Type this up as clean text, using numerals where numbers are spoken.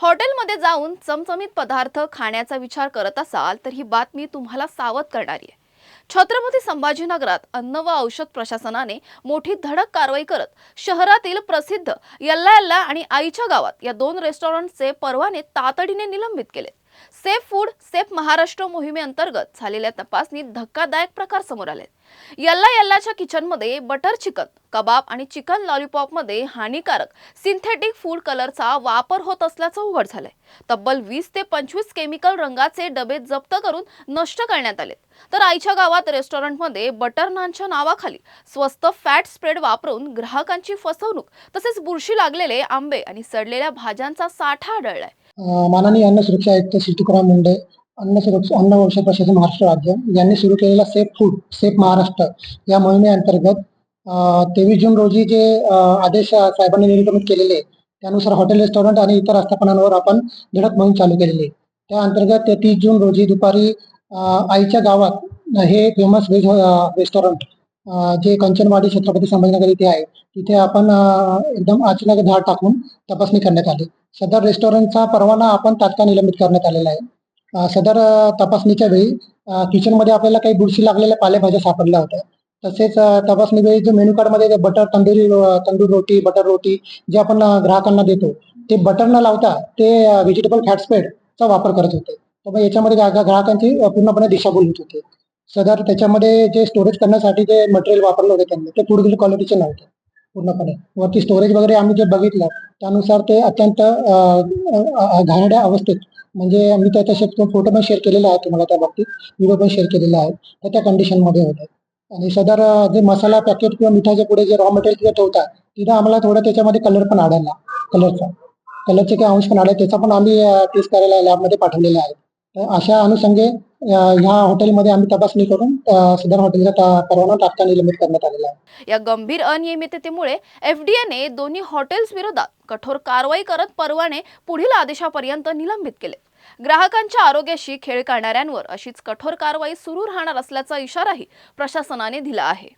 हॉटेलमध्ये जाऊन चमचमीत पदार्थ खाण्याचा विचार करत असाल तर ही बातमी तुम्हाला सावध करणारी आहे। छत्रपती संभाजीनगरात अन्न व औषध प्रशासनाने मोठी धडक कारवाई करत शहरातील प्रसिद्ध यल्ला यल्ला आणि आईच्या गावात या दोन रेस्टॉरंटचे परवाने तातडीने निलंबित केले। सेफ फूड सेफ महाराष्ट्र मोहिमेअंतर्गत झालेल्या तपासणीत धक्कादायक प्रकार समोर आले। यल्ला यल्लाच्या किचनमध्ये बटर चिकन कबाब आणि चिकन लॉलीपॉपमध्ये हानिकारक सिंथेटिक फूड कलरचा वापर होत असल्याचं उघड झालंय। तब्बल 20 ते 25 केमिकल रंगाचे डबे जप्त करून नष्ट करण्यात आले। तर आईच्या गावात रेस्टॉरंटमध्ये बटर नानच्या नावाखाली स्वस्त फॅट स्प्रेड वापरून ग्राहकांची फसवणूक तसेच बुरशी लागलेले आंबे आणि सडलेल्या भाज्यांचा साठा आढळलाय। माननीय अन्न सुरक्षा आयुक्त श्री तुकाराम मुंडे, अन्न व औषध प्रशासन महाराष्ट्र राज्य यांनी सुरू केलेला सेफ फूड सेफ महाराष्ट्र या मोहिमेअंतर्गत 23 जून रोजी जे आदेश साहेबांनी निर्गमित केलेले त्यानुसार हॉटेल रेस्टॉरंट आणि इतर आस्थापनांवर आपण धडक मोहीम चालू केलेली। त्या अंतर्गत 30 जून रोजी दुपारी आईच्या गावात हे फेमस व्हेज रेस्टॉरंट जे कंचनवाडी छत्रपती संभाजीनगर इथे आहे, तिथे आपण एकदम अचानक धाड टाकून तपासणी करण्यात आली। सदर रेस्टॉरंटचा परवाना आपण तात्काळ निलंबित करण्यात आलेला आहे। सदर तपासणीच्या वेळी किचनमध्ये आपल्याला काही बुरशी लागलेल्या पालेभाज्या सापडल्या होत्या। तसेच तपासणी वेळी जो मेनू कार्डमध्ये बटर तंदूर रोटी बटर रोटी जे आपण ग्राहकांना देतो ते बटर न लावता ते व्हेजिटेबल फॅट स्प्रेडचा वापर करत होते। तर याच्यामध्ये ग्राहकांची पूर्णपणे दिशाभूल होत होती। सदर त्याच्यामध्ये जे स्टोरेज करण्यासाठी जे मटेरियल वापरलं होतं त्यांनी ते फूड ग्रेड क्वालिटीचे नव्हते पूर्णपणे। वरती स्टोरेज वगैरे आम्ही जे बघितलं त्यानुसार ते अत्यंत घाणेरड्या अवस्थेत, म्हणजे मी त्याचे फोटो पण शेअर केलेला आहे तुम्हाला, त्या बाबतीत व्हिडिओ पण शेअर केलेला आहे, तर त्या कंडिशनमध्ये होते। आणि सदर जे मसाला पॅकेट किंवा मिठाच्या पुढे जे रॉ मटेरियल तिथे ठेवतात तिथं आम्हाला थोडं त्याच्यामध्ये कलर पण आढळला, कलरचे काही अंश पण आढळले, त्याचा पण आम्ही टेस्ट करायला लॅबमध्ये पाठवलेला आहे। तर अशा अनुषंगे ह्या हॉटेलमध्ये आम्ही तपासणी करून सदर हॉटेलचा परवाना तात्काळ निलंबित करण्यात आलेला आहे। या गंभीर अनियमिततेमुळे एफडीएने दोन्ही हॉटेल्स विरोधात कठोर कारवाई करत परवाने पुढील आदेशापर्यंत निलंबित केले। ग्राहकांच्या आरोग्याशी खेळ करणाऱ्यांवर अशीच कठोर कारवाई सुरू राहणार असल्याचा इशाराही प्रशासनाने दिला आहे।